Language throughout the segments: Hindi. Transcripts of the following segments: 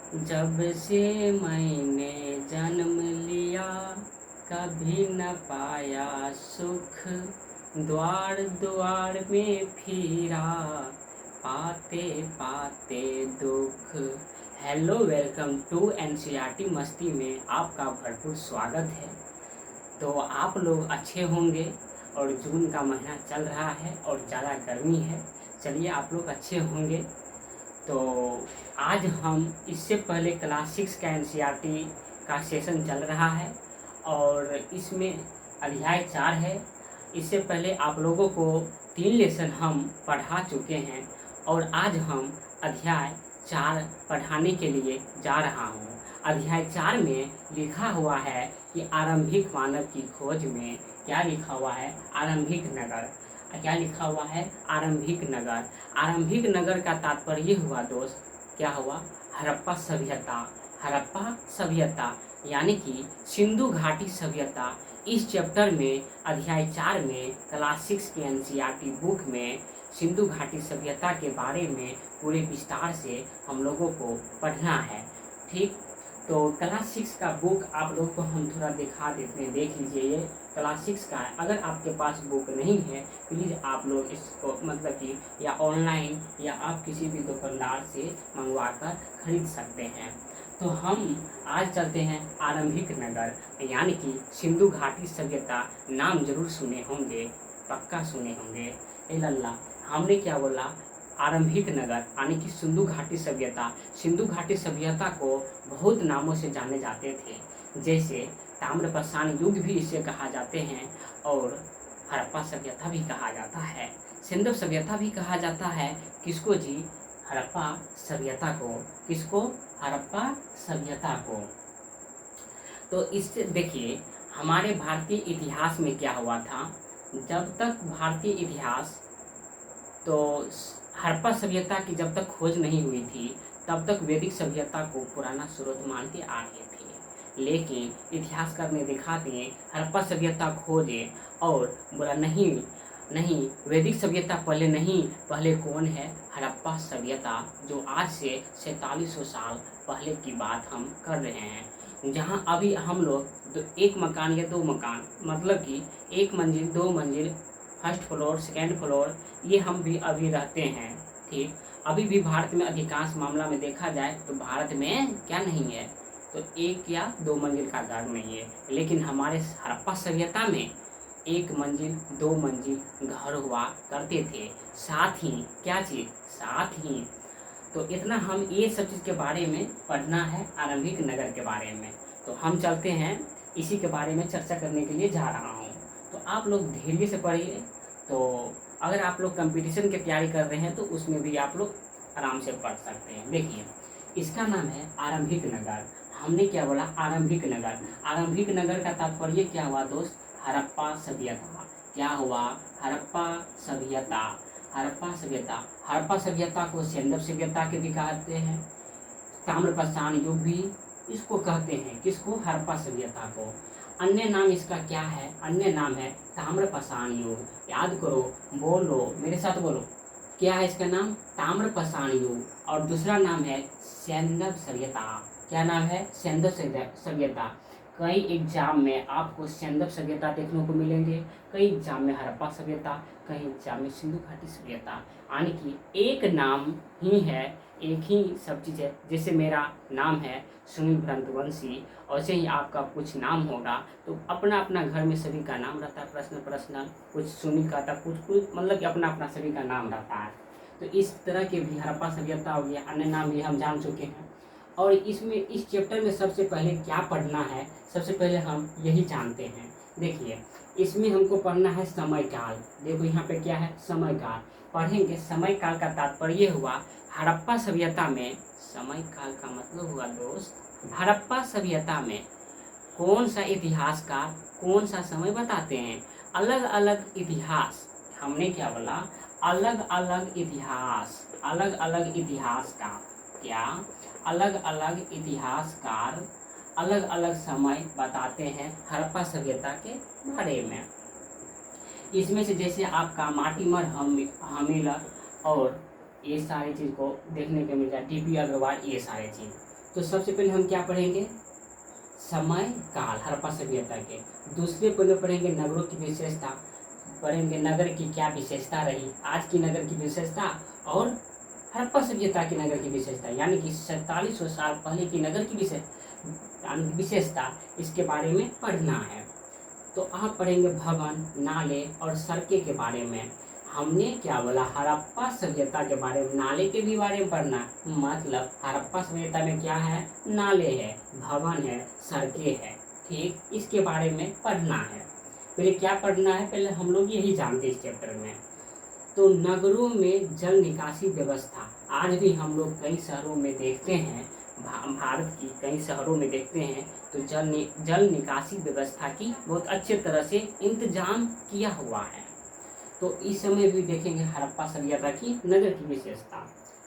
जब से मैंने जन्म लिया कभी न पाया सुख, द्वार द्वार में फिरा पाते पाते दुख। हेलो, वेलकम टू एनसीईआरटी मस्ती में आपका भरपूर स्वागत है। तो आप लोग अच्छे होंगे और जून का महीना चल रहा है और ज़्यादा गर्मी है। चलिए, आप लोग अच्छे होंगे। तो आज हम इससे पहले क्लास 6 का एनसीईआरटी का सेशन चल रहा है और इसमें अध्याय 4 है। इससे पहले आप लोगों को 3 लेसन हम पढ़ा चुके हैं और आज हम अध्याय 4 पढ़ाने के लिए जा रहा हूँ। अध्याय 4 में लिखा हुआ है कि आरंभिक मानव की खोज में क्या लिखा हुआ है, आरंभिक नगर। क्या लिखा हुआ है, आरंभिक नगर। आरंभिक नगर का तात्पर्य हुआ दोस्त, क्या हुआ, हड़प्पा सभ्यता। हड़प्पा सभ्यता यानी कि सिंधु घाटी सभ्यता। इस चैप्टर में अध्याय 4 में क्लास 6 की एनसीईआरटी बुक में सिंधु घाटी सभ्यता के बारे में पूरे विस्तार से हम लोगों को पढ़ना है। ठीक, तो क्लास 6 का बुक आप लोग को हम थोड़ा दिखा देते हैं, देख लीजिए। ये क्लास 6 का है। अगर आपके पास बुक नहीं है, प्लीज़ आप लोग इसको मतलब कि या ऑनलाइन या आप किसी भी दुकानदार से मंगवा कर खरीद सकते हैं। तो हम आज चलते हैं आरंभिक नगर यानी कि सिंधु घाटी सभ्यता। नाम जरूर सुने होंगे, पक्का सुने होंगे। ए लल्ला, हमने क्या बोला, आरंभिक नगर यानी कि सिंधु घाटी सभ्यता। सिंधु घाटी सभ्यता को बहुत नामों से जाने जाते थे, जैसे ताम्रपाषाण युग भी इसे कहा जाते हैं और हड़प्पा सभ्यता भी कहा जाता है, सिंधु सभ्यता भी कहा जाता है। किसको जी, हड़प्पा सभ्यता को। किसको, हड़प्पा सभ्यता को। तो इससे देखिए हमारे भारतीय इतिहास में क्या हुआ था। जब तक भारतीय इतिहास, तो हड़प्पा सभ्यता की जब तक खोज नहीं हुई थी तब तक वैदिक सभ्यता को पुराना स्रोत मानते आ रहे थे। लेकिन इतिहासकार ने दिखा दिए हड़प्पा सभ्यता खोजे और बोला नहीं नहीं, वैदिक सभ्यता पहले नहीं, पहले कौन है, हड़प्पा सभ्यता, जो आज से 4700 साल पहले की बात हम कर रहे हैं। जहाँ अभी हम लोग एक मकान या 2 मकान, मतलब कि 1 मंजिल 2 मंजिल, फर्स्ट फ्लोर सेकेंड फ्लोर, ये हम भी अभी रहते हैं। ठीक, अभी भी भारत में अधिकांश मामला में देखा जाए तो भारत में क्या नहीं है, तो 1 या 2 मंजिल का घर नहीं है। लेकिन हमारे हड़प्पा सभ्यता में 1 मंजिल 2 मंजिल घर हुआ करते थे। साथ ही क्या चीज़, साथ ही तो इतना हम ये सब चीज़ के बारे में पढ़ना है, आरंभिक नगर के बारे में। तो हम चलते हैं, इसी के बारे में चर्चा करने के लिए जा रहा हूँ। तो आप लोग धैर्य से पढ़िए। तो अगर आप लोग कंपटीशन की तैयारी कर रहे हैं तो उसमें भी आप लोग आराम से पढ़ सकते हैं। देखिए, इसका नाम है आरंभिक नगर। हमने क्या बोला, आरंभिक नगर। आरंभिक नगर का तात्पर्य क्या हुआ दोस्त, हड़प्पा सभ्यता। क्या हुआ, हड़प्पा सभ्यता। हड़प्पा सभ्यता, हड़प्पा सभ्यता को सिंधु सभ्यता के भी कहते हैं, ताम्रपाषाण युग भी इसको कहते हैं। किसको, हड़प्पा सभ्यता को। अन्य नाम इसका क्या है, अन्य नाम है ताम्रपाषाण युग। याद करो, बोलो मेरे साथ, बोलो क्या है इसका नाम, ताम्रपाषाण युग। और दूसरा नाम है सिंधु सभ्यता। क्या नाम है, सिंधु सभ्यता। कई एग्जाम में आपको सिंधु सभ्यता देखने को मिलेंगे, कई एग्जाम में हड़प्पा सभ्यता, कई एग्जाम में सिंधु घाटी सभ्यता। यानी कि एक नाम ही है, एक ही सब चीज़ है। जैसे मेरा नाम है सुनील भ्रंतवंशी, वैसे ही आपका कुछ नाम होगा तो अपना अपना घर में सभी का नाम रहता है, पर्सनल। कुछ सुनील का था, कुछ मतलब कि अपना अपना सभी का नाम रहता है। तो इस तरह के भी हड़प्पा सभ्यता हो गया, अन्य नाम भी हम जान चुके हैं। और इसमें इस चैप्टर में सबसे पहले क्या पढ़ना है, सबसे पहले हम यही जानते हैं। देखिए, इसमें हमको पढ़ना है समय काल। देखो यहाँ पे क्या है, समय काल पढ़ेंगे। समय काल का तात्पर्य हुआ हड़प्पा सभ्यता में। समय काल का मतलब हुआ दोस्त, हड़प्पा सभ्यता में कौन सा इतिहासकार कौन सा समय बताते हैं, अलग अलग इतिहास। हमने क्या बोला, अलग अलग इतिहास, अलग अलग इतिहास का क्या, अलग अलग इतिहासकार अलग अलग समय बताते हैं हड़प्पा सभ्यता के बारे में। इसमें से जैसे आपका माटीमर हमीलर और ये सारी चीज़ को देखने को मिल जाए, टीपी अग्रवाल, ये सारे चीज़। तो सबसे पहले हम क्या पढ़ेंगे, समय काल हड़प्पा सभ्यता के। दूसरे पहले पढ़ेंगे नगरों की विशेषता, पढ़ेंगे नगर की क्या विशेषता रही, आज की नगर की विशेषता और हड़प्पा सभ्यता की नगर की विशेषता, यानी कि 4700 साल पहले की नगर की विशेषता, इसके बारे में पढ़ना है। तो आप पढ़ेंगे भवन, नाले और सड़कें के बारे में। हमने क्या बोला, हड़प्पा सभ्यता के बारे में, नाले के भी बारे में पढ़ना, मतलब हड़प्पा सभ्यता में क्या है, नाले है, भवन है, सड़कें है, ठीक, इसके बारे में पढ़ना है। पहले क्या पढ़ना है, पहले हम लोग यही जानते हैं इस चैप्टर में। तो नगरों में जल निकासी व्यवस्था, आज भी हम लोग कई शहरों में देखते हैं, भारत की कई शहरों में देखते हैं तो जल निकासी व्यवस्था की बहुत अच्छे तरह से इंतजाम किया हुआ है। तो इस समय भी देखेंगे हड़प्पा सभ्यता की नगर की विशेषता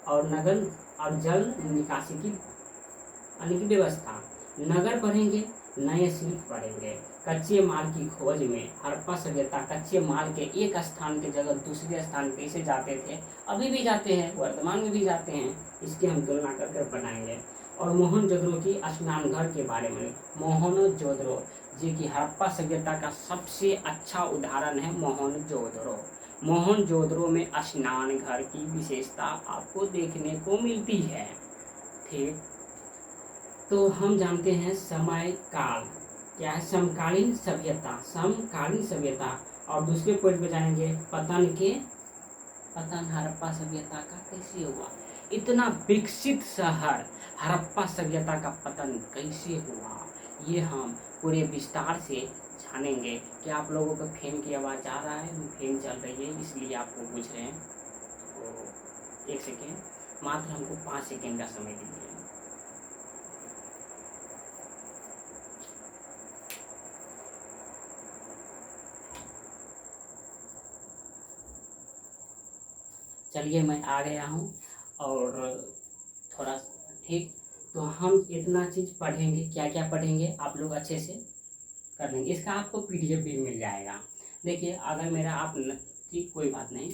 और नगर और जल निकासी की व्यवस्था। नगर पढ़ेंगे, नए शिल्प पढ़ेंगे, कच्चे माल की खोज में हड़प्पा सभ्यता कच्चे माल के एक स्थान के जगह दूसरे स्थान कैसे जाते थे, अभी भी जाते हैं, वर्तमान में भी जाते हैं, इसकी हम तुलना कर बनाएंगे। और मोहनजोदड़ो की स्नान घर के बारे में, मोहनजोदड़ो जी की हड़प्पा सभ्यता का सबसे अच्छा उदाहरण है मोहनजोदड़ो। मोहनजोदड़ो में स्नान घर की विशेषता आपको देखने को मिलती है, ठीक। तो हम जानते हैं समय काल क्या है, समकालीन सभ्यता, समकालीन सभ्यता। और दूसरे पॉइंट पे जानेंगे पतन हड़प्पा सभ्यता का कैसे हुआ, इतना विकसित शहर हड़प्पा सभ्यता का पतन कैसे हुआ, ये हम पूरे विस्तार से जानेंगे। क्या आप लोगों को फैन की आवाज़ आ रहा है, फैन चल रही है इसलिए आपको पूछ रहे हैं। तो 1 सेकेंड, मात्र हमको 5 सेकेंड का समय दीजिए। चलिए मैं आ गया हूँ और थोड़ा ठीक। तो हम इतना चीज़ पढ़ेंगे, क्या क्या पढ़ेंगे आप लोग अच्छे से कर लेंगे। इसका आपको PDF भी मिल जाएगा। देखिए अगर मेरा आप ठीक, कोई बात नहीं,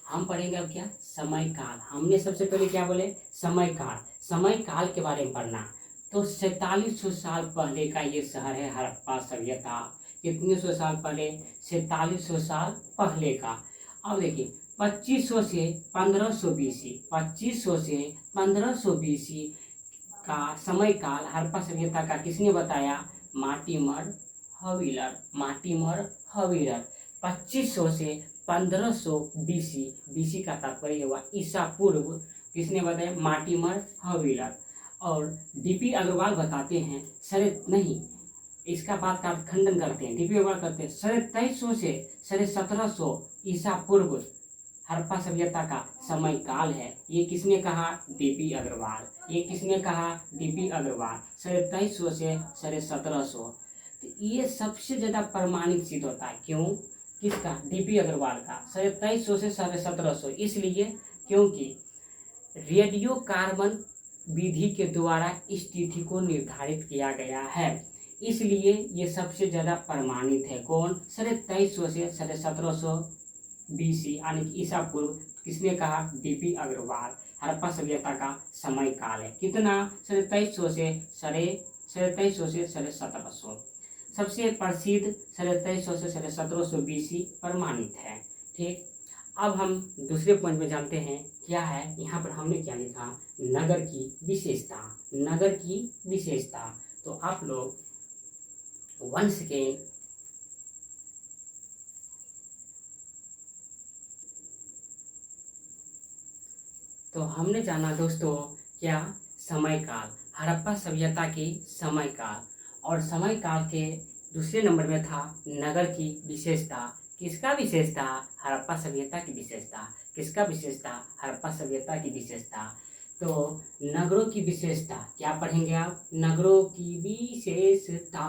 हम पढ़ेंगे अब क्या, समय काल। हमने सबसे पहले क्या बोले, समय काल, समय काल के बारे में पढ़ना। तो 4700 साल पहले का ये शहर है हड़प्पा सभ्यता। कितने सौ साल पहले, 4700 साल पहले का। अब देखिए 2500 से 1500 BC, 2500 से 1500 BC का समय काल हड़प्पा सभ्यता का किसने बताया, मार्टिमर हविलर, मार्टिमर हविलर। 2500 से 1500 BC का तात्पर्य हुआ ईसा पूर्व, किसने बताया, मार्टिमर हविलर। और DP अग्रवाल बताते हैं नहीं, इसका बात का खंडन करते हैं, DP अग्रवाल करते हैं 2350 से 1750 ईसा पूर्व हड़प्पा सभ्यता का समय काल है। ये किसने कहा, DP अग्रवाल। ये किसने कहा, DP अग्रवाल। 2350 से 1750। तो ये सबसे ज़्यादा प्रमाणित सिद्ध होता है, क्यों, किसका, DP अग्रवाल का, 2350 से 1750। इसलिए क्योंकि रेडियो कार्बन विधि के द्वारा इस तिथि को निर्धारित किया गया है, इसलिए ये सबसे ज़्यादा प्रमाणित है। कौन, 2350 से 1750 BC यानी कि ईसा पूर्व। किसने कहा, DP अग्रवाल। हड़प्पा सभ्यता का समय काल है कितना, 2700 से 1750। सबसे प्रसिद्ध 2700 से 1750 BC प्रमाणित है, ठीक। अब हम दूसरे पॉइंट में जानते हैं क्या है। यहाँ पर हमने क्या लिखा, नगर की विशेषता, नगर की विशेषता। तो आप लोग 1 सेकेंड, तो हमने जाना दोस्तों क्या, समय काल, हड़प्पा सभ्यता की समय काल। और समय काल के दूसरे नंबर में था नगर की विशेषता। किसका विशेषता, हड़प्पा सभ्यता की विशेषता। किसका विशेषता, हड़प्पा सभ्यता की विशेषता। तो नगरों की विशेषता क्या पढ़ेंगे आप, नगरों की विशेषता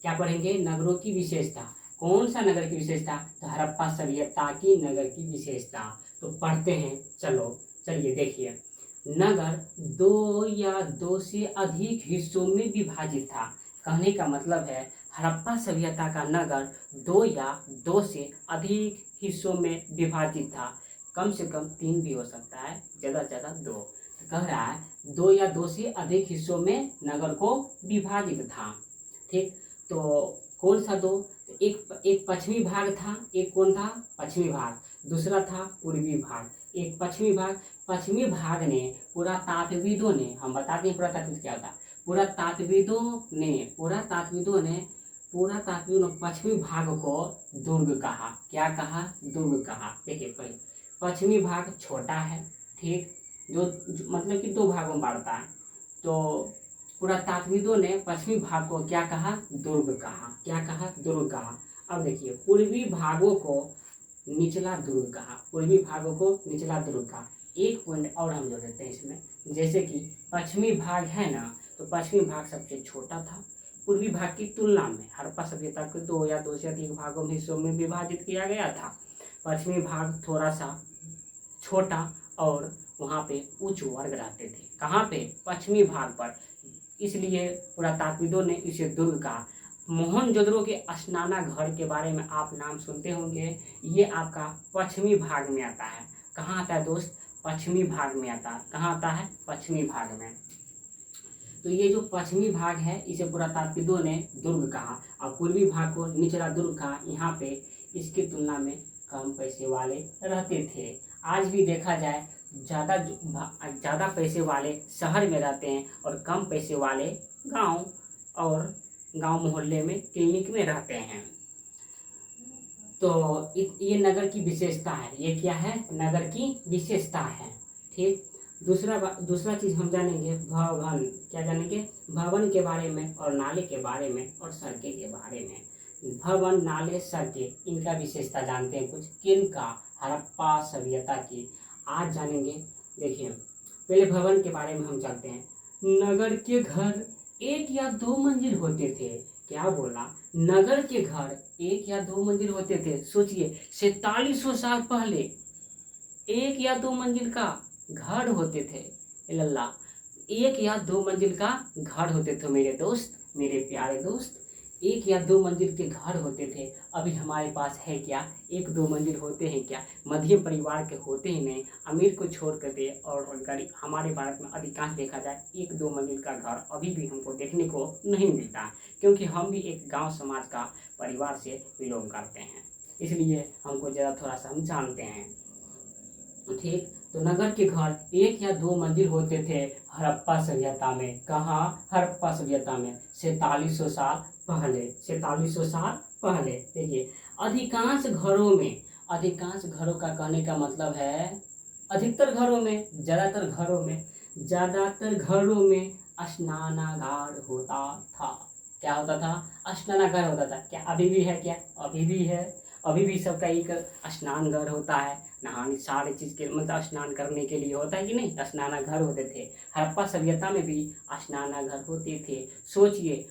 क्या पढ़ेंगे, नगरों की विशेषता। कौन सा नगर की विशेषता, तो हड़प्पा सभ्यता की नगर की विशेषता। तो पढ़ते हैं, चलिए देखिए, नगर 2 या 2 से अधिक हिस्सों में विभाजित था। कहने का मतलब है हड़प्पा सभ्यता का नगर 2 या 2 से अधिक हिस्सों में विभाजित था। कम से कम 3 भी हो सकता है, ज़्यादा से ज़्यादा 2। तो कह रहा है 2 या 2 से अधिक हिस्सों में नगर को विभाजित था। ठीक, तो कौन सा 2? एक पश्चिमी भाग था, एक कौन था? पश्चिमी भाग। दूसरा था पूर्वी भाग। एक पश्चिमी भाग, पश्चिमी भाग ने पुरातात्विदों ने, हम बताते हैं पुरातात्विद क्या होता है। पुरातात्विदों ने पश्चिमी भाग को दुर्ग कहा। क्या कहा? दुर्ग कहा। देखिए पहले पश्चिमी भाग छोटा है, ठीक, मतलब कि 2 भागों में बांटता है। तो पुरातात्विदों ने पश्चिमी भाग को क्या कहा? दुर्ग कहा। क्या कहा? दुर्ग कहा। अब देखिए पूर्वी भागों को निचला दुर्ग कहा। पूर्वी भागों को निचला दुर्ग कहा। एक पॉइंट और हम जोड़ देते हैं इसमें, जैसे कि पश्चिमी भाग है ना, तो पश्चिमी भाग सबसे छोटा था पूर्वी भाग की तुलना में। हड़प्पा सभ्यता को 2 या 2 से अधिक भागों में, हिस्सों में विभाजित किया गया था। पश्चिमी भाग थोड़ा सा छोटा और वहाँ पे उच्च वर्ग रहते थे। कहाँ पे? पश्चिमी भाग पर। इसलिए पुरातात्विदों ने इसे दुर्ग कहा। मोहनजोदड़ो के स्नाना घर के बारे में आप नाम सुनते होंगे। ये आपका पश्चिमी भाग में आता है। कहाँ आता है दोस्त? पश्चिमी भाग में आता है। कहाँ आता है? पश्चिमी भाग में। तो ये जो पश्चिमी भाग है इसे पुरातात्विदों ने दुर्ग कहा और पूर्वी भाग को निचला दुर्ग कहा। यहाँ पे इसकी तुलना में कम पैसे वाले रहते थे। आज भी देखा जाए ज़्यादा पैसे वाले शहर में रहते हैं और कम पैसे वाले गांव मोहल्ले में, क्लिनिक में रहते हैं। तो ये नगर की विशेषता है। ये क्या है? नगर की विशेषता है। ठीक, दूसरा चीज हम जानेंगे भवन। क्या जानेंगे? भवन के बारे में और नाले के बारे में और सड़कें के बारे में। भवन, नाले, सड़कें, इनका विशेषता जानते हैं कुछ। किनका? हड़प्पा सभ्यता की आज जानेंगे। देखिए पहले भवन के बारे में हम जानते हैं। नगर के घर 1 या 2 मंजिल होते थे। क्या बोला? नगर के घर 1 या 2 मंजिल होते थे। सोचिए 4700 साल पहले 1 या 2 मंजिल का घर होते थे। लल्ला 1 या 2 मंजिल का घर होते थे मेरे दोस्त, मेरे प्यारे दोस्त। 1 या 2 मंजिल के घर होते थे। अभी हमारे पास है क्या? 1-2 मंजिल होते हैं क्या? मध्यम परिवार के होते ही नहीं। अमीर को छोड़ कर दे और गरीब, हमारे भारत में अधिकांश देखा जाए 1-2 मंजिल का घर अभी भी हमको देखने को नहीं मिलता, क्योंकि हम भी एक गांव समाज का परिवार से बिलोंग करते हैं, इसलिए हमको ज़रा थोड़ा सा हम जानते हैं। ठीक, तो नगर के घर 1 या 2 मंजिल होते थे हड़प्पा सभ्यता में। कहाँ? हड़प्पा सभ्यता में 4700 साल पहले। 4700 साल पहले। देखिए अधिकांश घरों का कहने का मतलब है अधिकतर घरों में, ज़्यादातर घरों में स्नानागार होता था। क्या होता था? स्नानागार होता था। क्या अभी भी है? क्या अभी भी है? अभी भी सबका एक स्नान घर होता है। नहाने सारे चीज़ के मतलब स्नान करने के लिए होता है कि नहीं? स्नानाघर होते थे। हड़प्पा सभ्यता में भी स्नानाघर होते थे। सोचिए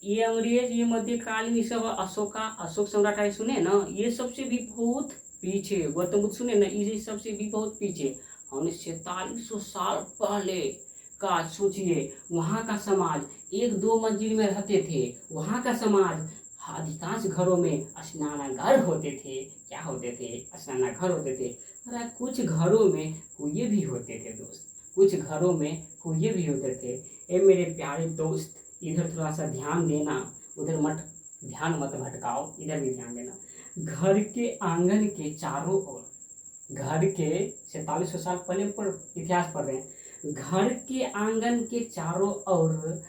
ये अंग्रेज, ये मध्यकालीन, ये सब अशोक सम्राट है सुने ना, ये सबसे भी बहुत पीछे। गौतम बुद्ध सुने ना, ये सबसे भी बहुत पीछे। हमने 4700 साल पहले का सोचिए। वहाँ का समाज 1-2 मंजिल में रहते थे। वहाँ का समाज अधिकांश घरों में स्नानागार होते थे। क्या होते थे? स्नानागार होते थे। और कुछ घरों में कुएं भी होते थे दोस्त, कुछ घरों में कुएं भी होते थे। ए मेरे प्यारे दोस्त, इधर थोड़ा सा ध्यान देना, उधर ध्यान मत भटकाओ, इधर भी ध्यान देना। घर के आंगन के चारों ओर, घर के 4700 साल पहले पर इतिहास पढ़ रहे हैं, घर के आंगन के चारों ओर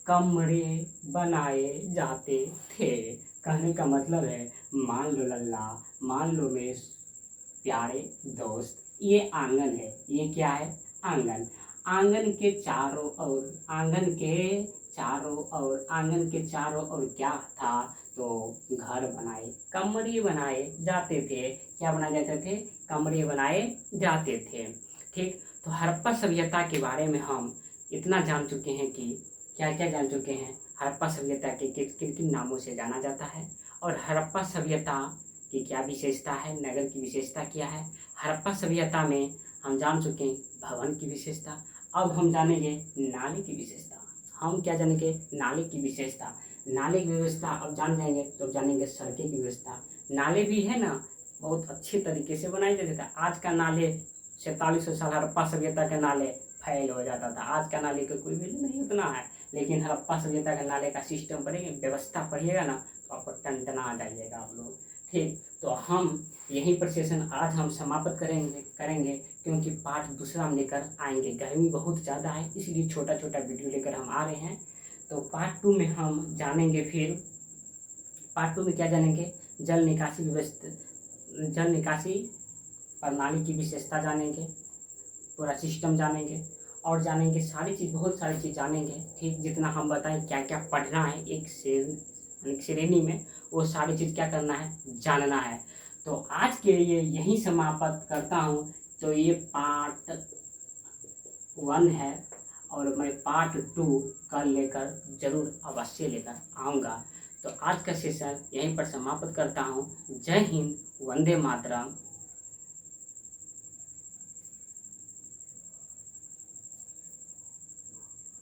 कमरे बनाए जाते थे। कहने का मतलब है, मान लो लल्ला, मान लो मेरे प्यारे दोस्त, ये आंगन है। ये क्या है? आंगन। आंगन के चारों ओर क्या था? तो घर बनाए, कमरे बनाए जाते थे। क्या बनाए जाते थे? कमरे बनाए जाते थे। ठीक, तो हड़प्पा सभ्यता के बारे में हम इतना जान चुके हैं कि क्या क्या जान चुके हैं। हड़प्पा सभ्यता के किन किन नामों से जाना जाता है और हड़प्पा सभ्यता की क्या विशेषता है, नगर की विशेषता क्या है। हड़प्पा सभ्यता में हम जान चुके हैं भवन की विशेषता। अब हम जानेंगे नाले की विशेषता। हम क्या जानेंगे? नाले की विशेषता। नाले की व्यवस्था अब जान जाएंगे तो जानेंगे सड़कें की व्यवस्था। नाले भी है ना, बहुत अच्छे तरीके से बनाए जाते थे। आज का नाले 4700 साल हड़प्पा सभ्यता के नाले फैल हो जाता था। आज का नाले का कोई वैल्यू नहीं उतना है, लेकिन हड़प्पा सभ्यता का नाले का सिस्टम पढ़ेंगे, व्यवस्था पढ़िएगा ना तो आपको टनटना आ जाइएगा आप लोग। ठीक, तो हम यहीं पर सेशन आज हम समाप्त करेंगे क्योंकि पार्ट दूसरा हम लेकर आएंगे। गर्मी बहुत ज़्यादा है इसलिए छोटा छोटा वीडियो लेकर हम आ रहे हैं। तो पार्ट 2 में हम जानेंगे, फिर पार्ट 2 में क्या जानेंगे, जल निकासी प्रणाली की विशेषता जानेंगे, पूरा सिस्टम जानेंगे और जानेंगे सारी चीज़, बहुत सारी चीज़ जानेंगे। ठीक, जितना हम बताएं क्या क्या पढ़ना है एक श्रेणी में, वो सारी चीज़ क्या करना है, जानना है। तो आज के लिए यही समाप्त करता हूँ। तो ये पार्ट 1 है और मैं पार्ट 2 कल लेकर जरूर अवश्य लेकर आऊँगा। तो आज का सेशन यहीं पर समाप्त करता हूँ। जय हिंद, वंदे मातरम।